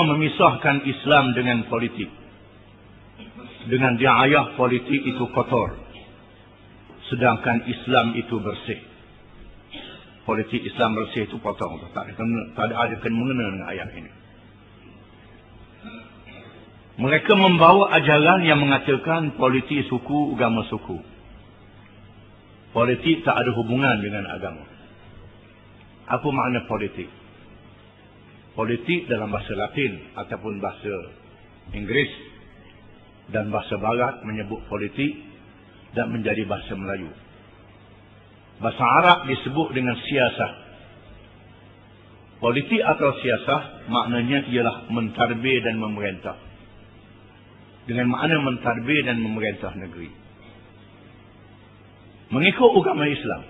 memisahkan Islam dengan politik. Dengan diayah politik itu kotor, sedangkan Islam itu bersih. Politik Islam bersih itu potong. Tak ada kena-mengena dengan ayat ini. Mereka membawa ajaran yang mengatakan politik suku, agama suku. Politik tak ada hubungan dengan agama. Apa makna politik? Politik dalam bahasa Latin ataupun bahasa Inggeris dan bahasa Barat menyebut politik dan menjadi bahasa Melayu. Bahasa Arab disebut dengan siasah. Politik atau siasah maknanya ialah mentadbir dan memerintah. Dengan makna mentadbir dan memerintah negeri. Mengikut agama Islam,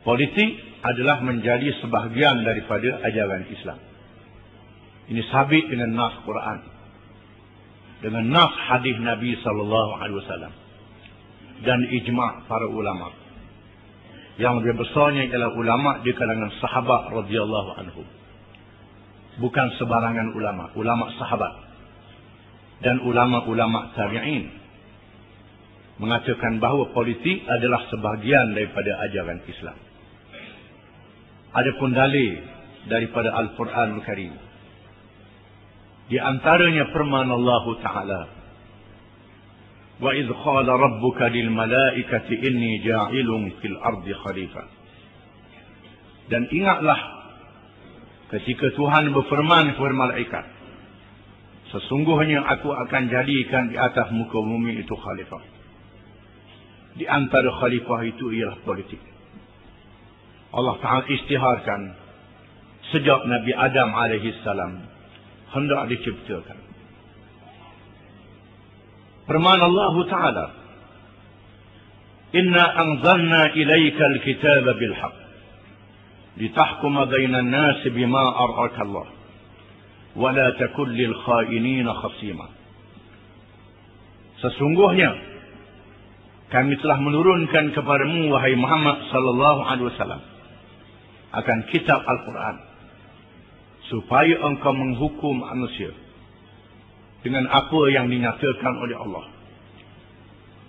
politik adalah menjadi sebahagian daripada ajaran Islam. Ini sabit dengan nas Quran, dengan nas hadis Nabi SAW dan ijma' para ulama. Yang lebih besarnya ialah ulama di kalangan sahabat radhiyallahu anhum. Bukan sebarangan ulama, ulama sahabat dan ulama-ulama tabi'in mengatakan bahawa politik adalah sebahagian daripada ajaran Islam. Adapun dalil daripada Al-Quran Al-Karim, di antaranya firman Allah Ta'ala, wa idh qala rabbuka lil malaikati inni ja'ilun fil ardi khalifah. Dan ingatlah ketika Tuhan berfirman kepada malaikat, sesungguhnya aku akan jadikan di atas muka bumi itu khalifah. Di antara khalifah itu ialah politik. Allah Ta'ala istiharkan sejak Nabi Adam alaihissalam hendak diciptakan. Firman Allah Ta'ala, inna anzalna ilaika al-kitaba bilhaq litahkuma bainan nasi bima ar'aka Allah wa la takun lil khainina khasima. Sesungguhnya kami telah menurunkan kepadamu wahai Muhammad sallallahu alaihi wasallam akan kitab Al-Quran supaya engkau menghukum manusia dengan apa yang dinyatakan oleh Allah,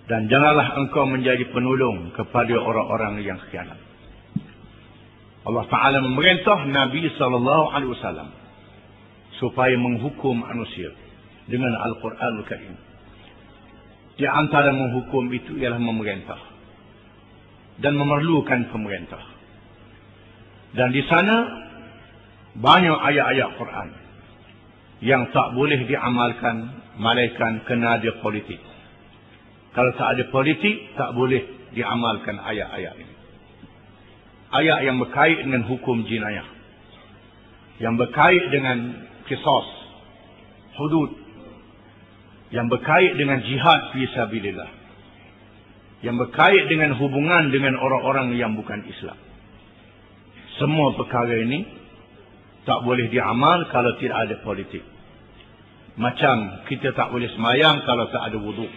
dan janganlah engkau menjadi penolong kepada orang-orang yang khianat. Allah Ta'ala memerintah Nabi SAW supaya menghukum manusia dengan Al-Quran Al-Karim. Di antara menghukum itu ialah memerintah dan memerlukan pemerintah. Dan di sana banyak ayat-ayat Quran yang tak boleh diamalkan malaikat kena ada politik. Kalau tak ada politik, tak boleh diamalkan ayat-ayat ini. Ayat yang berkait dengan hukum jinayah, yang berkait dengan qisas, hudud, yang berkait dengan jihad fi sabilillah, yang berkait dengan hubungan dengan orang-orang yang bukan Islam. Semua perkara ini tak boleh diamal kalau tidak ada politik. Macam kita tak boleh semayang kalau tak ada wuduk.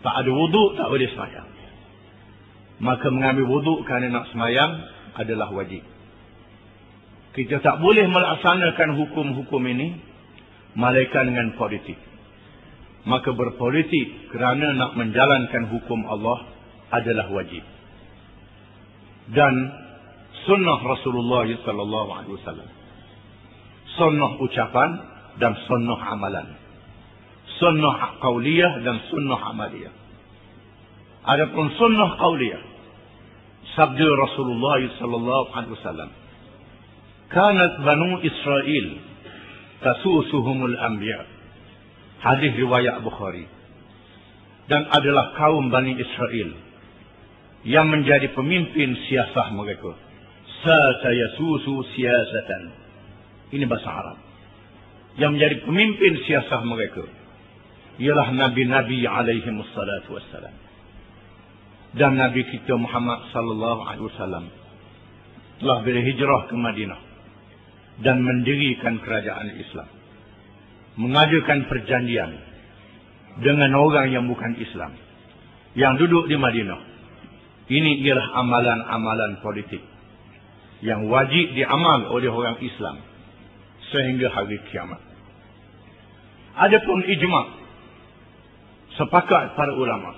Tak ada wuduk, tak boleh semayang. Maka mengambil wuduk kerana nak semayang adalah wajib. Kita tak boleh melaksanakan hukum-hukum ini malaikat dengan politik. Maka berpolitik kerana nak menjalankan hukum Allah adalah wajib. Dan sunnah Rasulullah SAW, sunnah ucapan dan sunnah amalan, sunnah qauliyah dan sunnah amaliyah. Adapun sunnah qauliyah, sabda Rasulullah SAW, kanat banu Israel tasusuhumul anbiya, hadis riwayat Bukhari. Dan adalah kaum Bani Israel yang menjadi pemimpin siasah mereka. Satayasusu siasatan. Ini bahasa Arab. Yang menjadi pemimpin siasah mereka ialah Nabi-Nabi alaihi wassalatu wassalam. Dan Nabi kita Muhammad sallallahu alaihi wasallam telah berhijrah ke Madinah dan mendirikan kerajaan Islam. Mengadakan perjanjian dengan orang yang bukan Islam yang duduk di Madinah. Ini ialah amalan-amalan politik yang wajib diamal oleh orang Islam sehingga hari kiamat. Adapun ijma', sepakat para ulama.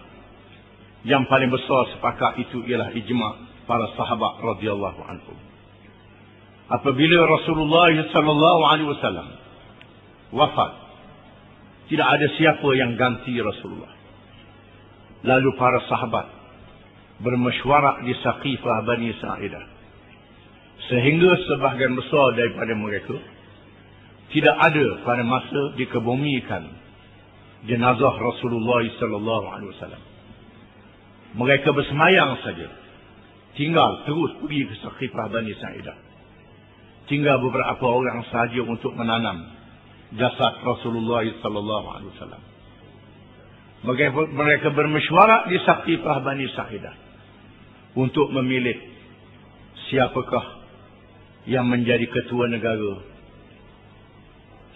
Yang paling besar sepakat itu ialah ijma' para sahabat radhiyallahu anhum. Apabila Rasulullah sallallahu alaihi wasallam wafat, tidak ada siapa yang ganti Rasulullah. Lalu para sahabat bermesyuarat di Saqifah Bani Sa'idah, sehingga sebahagian besar daripada mereka tidak ada pada masa dikebumikan jenazah Rasulullah sallallahu alaihi wasallam. Mereka bersemayang saja, tinggal terus pergi ke Saqifah Bani Sa'idah. Tinggal beberapa orang sahaja untuk menanam jasad Rasulullah sallallahu alaihi wasallam. Mereka bermesyuarat di Saqifah Bani Sa'idah untuk memilih siapakah yang menjadi ketua negara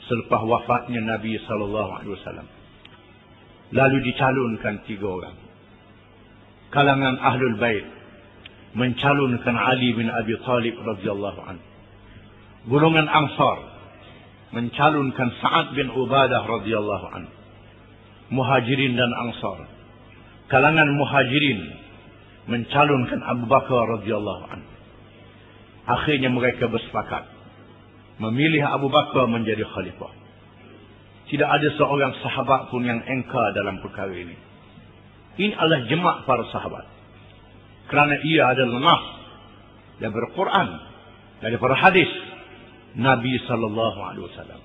selepas wafatnya Nabi sallallahu alaihi wasallam. Lalu dicalonkan 3 orang. Kalangan Ahlul Bait mencalonkan Ali bin Abi Talib radhiyallahu anhu. Golongan Ansar mencalonkan Sa'ad bin Ubadah radhiyallahu anhu. Muhajirin dan Ansar, kalangan Muhajirin mencalonkan Abu Bakar radhiyallahu anhu. Akhirnya mereka bersepakat memilih Abu Bakar menjadi khalifah. Tidak ada seorang sahabat pun yang engkar dalam perkara ini. Ini adalah jema' para sahabat, kerana ia adalah nas daripada Quran, daripada hadis Nabi sallallahu alaihi wasallam.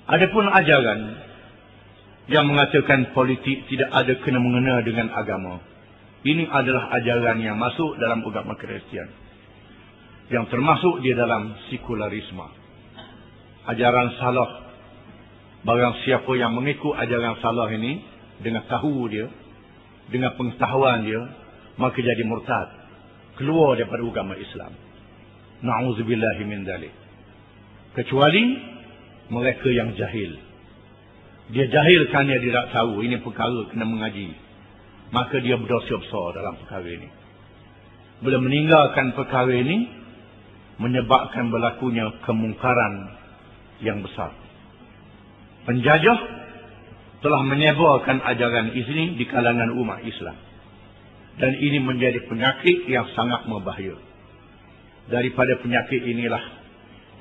Adapun ajaran yang mengatakan politik tidak ada kena mengena dengan agama, ini adalah ajaran yang masuk dalam agama Kristian, yang termasuk di dalam sekularisme. Ajaran salah, barang siapa yang mengikut ajaran salah ini dengan tahu dia, dengan pengetahuan dia, maka jadi murtad, keluar daripada agama Islam. Na'udzubillahi min dzalik. Kecuali mereka yang jahil. Dia jahil kerana dia tidak tahu ini perkara kena mengaji, maka dia berdosa besar dalam perkara ini. Bila meninggalkan perkara ini, menyebabkan berlakunya kemungkaran yang besar. Penjajah telah menyebarkan ajaran ini di kalangan umat Islam, dan ini menjadi penyakit yang sangat berbahaya. Daripada penyakit inilah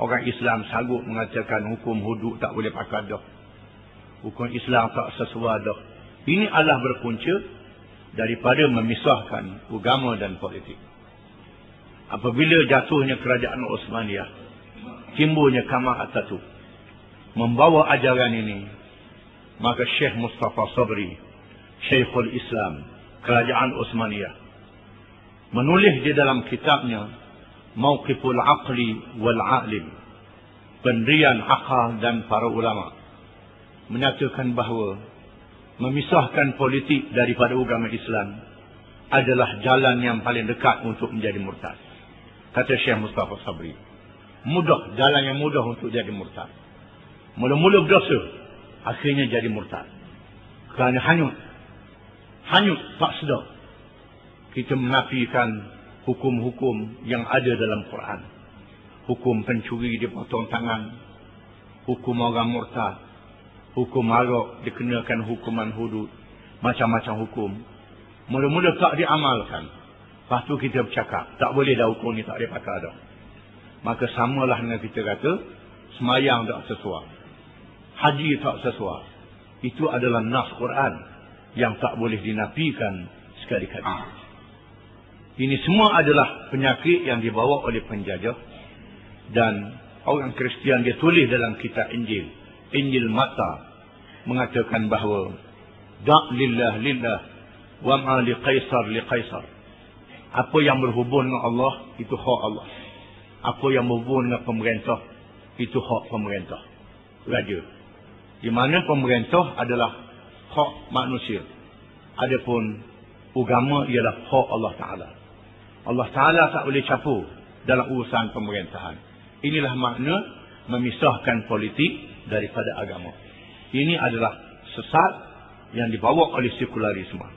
orang Islam sanggup mengatakan hukum hudud tak boleh pakai dah, hukum Islam tak sesuai dah. Ini adalah berpunca daripada memisahkan agama dan politik. Apabila jatuhnya kerajaan Osmaniyah, timbulnya Kamal Atatürk membawa ajaran ini, maka Syekh Mustafa Sabri, Syekhul Islam kerajaan Osmaniyah, menulis di dalam kitabnya Mauqiful Aqli wal A'lim, pendirian akal dan para ulama, menyatakan bahawa memisahkan politik daripada agama Islam adalah jalan yang paling dekat untuk menjadi murtad. Kata Syekh Mustafa Sabri, mudah, jalan yang mudah untuk jadi murtad. Mula-mula berdosa, akhirnya jadi murtad. Kerana hanyut tak sedar kita menafikan hukum-hukum yang ada dalam Quran. Hukum pencuri dipotong tangan, hukum orang murtad, hukum arak dikenakan hukuman hudud, macam-macam hukum. Mula-mula tak diamalkan. Lepas tu kita bercakap, tak boleh dah hukum ni, tak boleh pakai dah. Maka samalah dengan kita kata, semayang tak sesuai, haji tak sesuai. Itu adalah nas Quran yang tak boleh dinafikan sekali-kali. Ini semua adalah penyakit yang dibawa oleh penjajah. Dan orang Kristian dia tulis dalam kitab Injil, Injil Matta, mengatakan bahawa da' lillah lillah wa ma li qaisar li qaisar. Apa yang berhubung dengan Allah itu hak Allah. Apa yang berhubung dengan pemerintah itu hak pemerintah, raja. Di mana pemerintah adalah hak manusia, adapun agama ialah hak Allah Ta'ala. Allah Ta'ala tak boleh campur dalam urusan pemerintahan. Inilah makna memisahkan politik daripada agama. Ini adalah sesat yang dibawa oleh sekularisme.